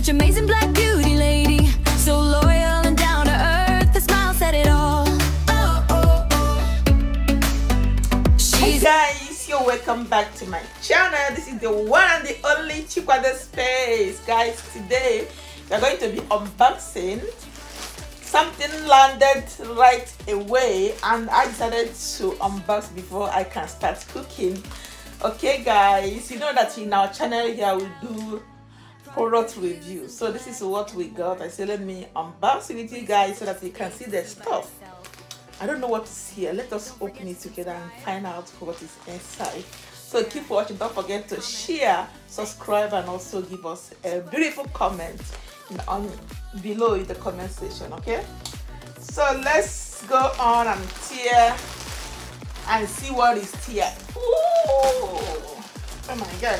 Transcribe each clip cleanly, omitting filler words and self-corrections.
Such amazing black beauty lady, so loyal and down to earth. The smile said it all. Oh, oh, oh. Hey guys, you're welcome back to my channel. This is the one and the only Chikwado space. Guys, today we're going to be unboxing. Something landed right away and I decided to unbox before I can start cooking. Okay guys, you know that in our channel here we do product review. So this is what we got. I said let me unbox it with you guys so that you can see the stuff. I don't know what is here. Let us open it together and find out what is inside. So keep watching. Don't forget to share, subscribe, and also give us a beautiful comment below in the comment section. Okay, so let's go on and tear and see what is here. Ooh, oh my god,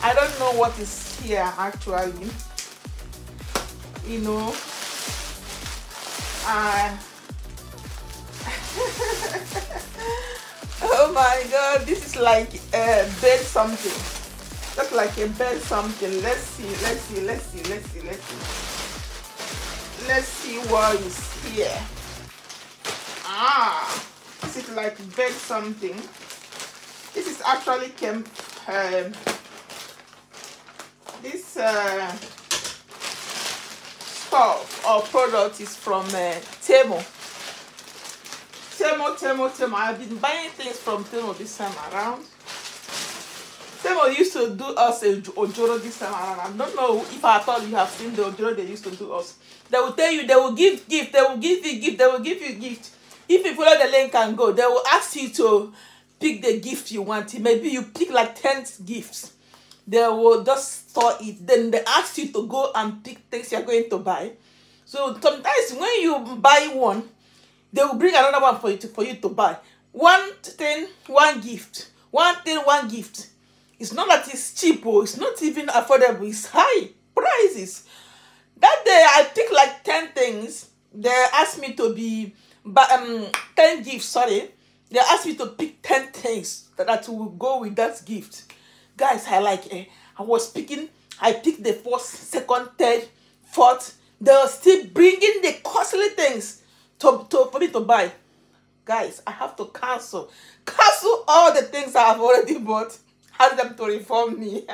I don't know what is here actually, you know. Oh my god, this is like a bed something. Just like a bed something. Let's see what is here. This is like bed something. This is actually this stuff or product is from Temu. Temu. I've been buying things from Temu this time around. Temu used to do us a ojoro this time around. I don't know if I thought you have seen the ojoro they used to do us. They will tell you, they will give gift, they will give you gift, they will give you gift. If you follow the link and go, they will ask you to pick the gift you want. Maybe you pick like 10 gifts. They will just store it. Then they ask you to go and pick things you're going to buy. So sometimes when you buy one, they will bring another one for you to buy. One thing, one gift. One thing, one gift. It's not that it's cheap, or it's not even affordable. It's high prices. That day I picked like 10 things. They asked me to be 10 gifts. Sorry, they asked me to pick 10 things that will go with that gift. Guys, I was picking. I picked the first, second, third, fourth. They were still bringing the costly things for me to buy. Guys, I have to cancel all the things I have already bought. Ask them to refund me.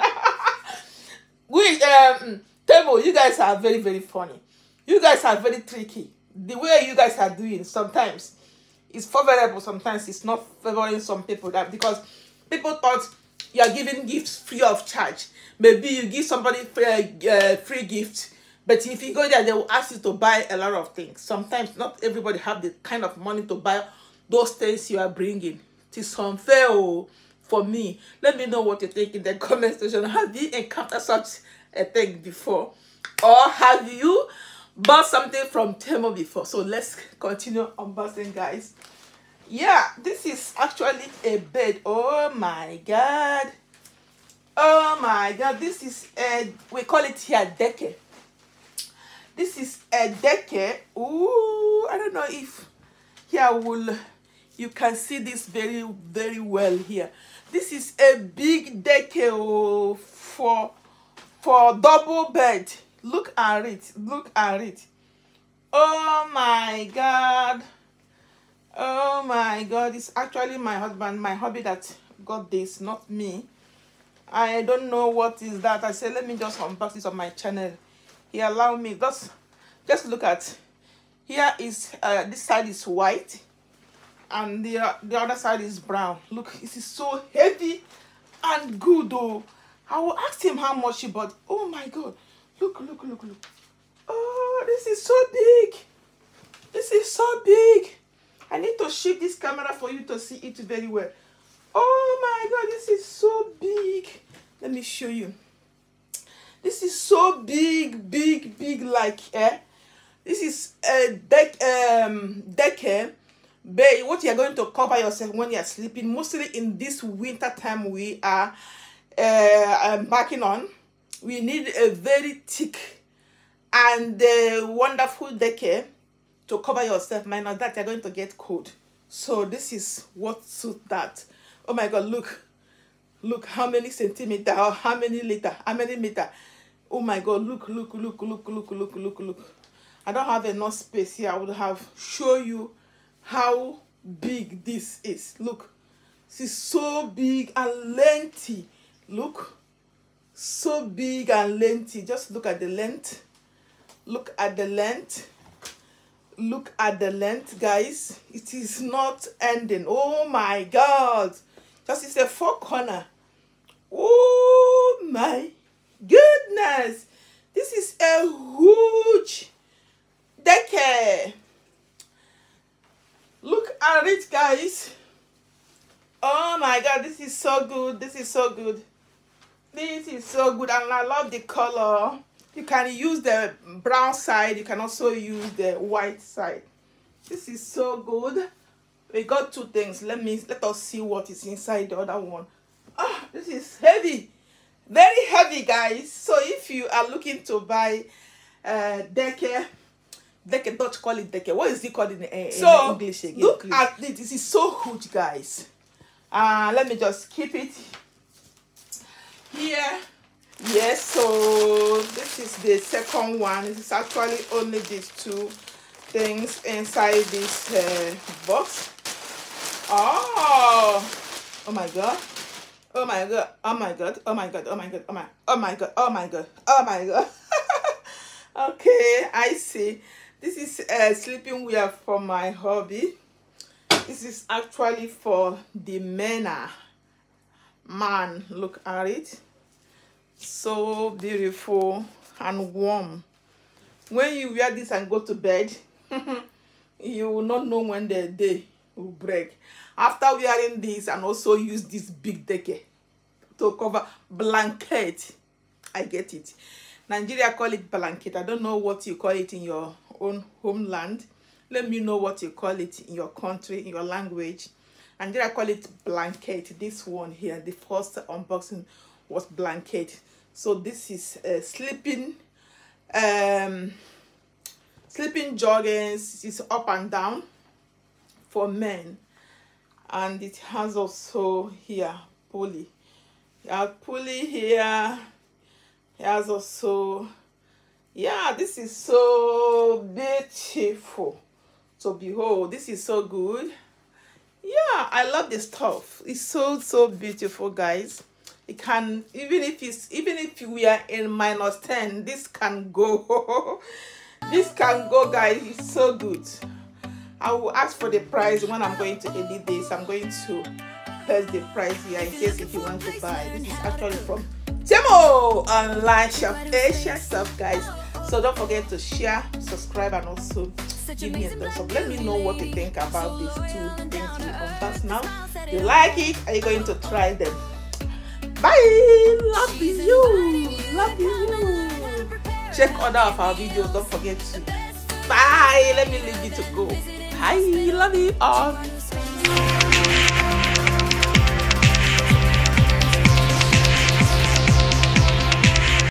Temu, you guys are very, very funny. You guys are very tricky. The way you guys are doing sometimes it's favorable, sometimes it's not favoring some people. That because people thought you are giving gifts free of charge. Maybe you give somebody free gift. But if you go there, they will ask you to buy a lot of things. Sometimes not everybody have the kind of money to buy those things you are bringing. It is unfair for me. Let me know what you think in the comment section. Have you encountered such a thing before? Or have you bought something from Temu before? So let's continue unboxing, guys. Yeah, this is actually a bed. Oh my god. Oh my god. This is we call it here decke. This is a decke. Ooh, I don't know if here you can see this very, very well here. This is a big decke for double bed. Look at it. Look at it. Oh my god. Oh my god. It's actually my husband, my hubby that got this, not me. I don't know what is that. I said let me just unbox this on my channel. He allowed me. Just look at here. Is this side is white and the other side is brown. Look, this is so heavy and good though. I will ask him how much he bought. Oh my god, look. Oh, this is so big. This is so big. I need to shift this camera for you to see it very well. Oh my god, this is so big. Let me show you. This is so big, like this is a decke. What you are going to cover yourself when you are sleeping, mostly in this winter time we are embarking on. We need a very thick and wonderful decke to cover yourself. Minus that, you're going to get cold. So this is what suits that. Oh my god, look how many centimeter or how many meter. Oh my God, look. I don't have enough space here. I would have show you how big this is. Look, this is so big and lengthy. Look, so big and lengthy. Just look at the length. Look at the length. Look at the length, guys. It is not ending. Oh my God. Just it's a 4-corner. Oh my goodness. This is a huge decade. Look at it, guys. Oh my God, this is so good. This is so good. This is so good, and I love the color. You can use the brown side. You can also use the white side. This is so good. We got 2 things. Let us see what is inside the other one. Ah, this is heavy, very heavy, guys. So if you are looking to buy decade, don't call it decade. What is it called in English again? Look at this. This is so huge, guys. Let me just keep it here. Yes, so this is the second one. This is actually only these 2 things inside this box. Oh my God. Oh my God. Oh my God. Oh my God. Oh my God. Oh my God. Oh my God. Oh my God. Okay, I see. This is sleeping wear for my hubby. This is actually for the man. Look at it. So beautiful and warm. When you wear this and go to bed, you will not know when the day will break. After wearing this, and also use this big decade to cover blanket. I get it. Nigeria call it blanket. I don't know what you call it in your own homeland. Let me know what you call it in your country, in your language. Nigeria call it blanket. This one here, the first unboxing was blanket. So this is sleeping joggings. It's up and down for men, and it has also here pulley. You have pulley here. It has also, yeah, this is so beautiful to behold. This is so good. Yeah, I love this stuff. It's so beautiful, guys. It can, even if we are in -10, this can go. This can go, guys. It's so good. I will ask for the price when I'm going to edit this. I'm going to paste the price here in case if you want to buy. This is actually from Temu online shop, Asian stuff, guys. So don't forget to share, subscribe, and also give me a thumbs up. Let me know what you think about these 2 things we unboxed now. You like it? Are you going to try them? Bye. Love you. Love you. Check other of our videos. Don't forget to. Bye. Let me leave you to go. Bye. Love you all.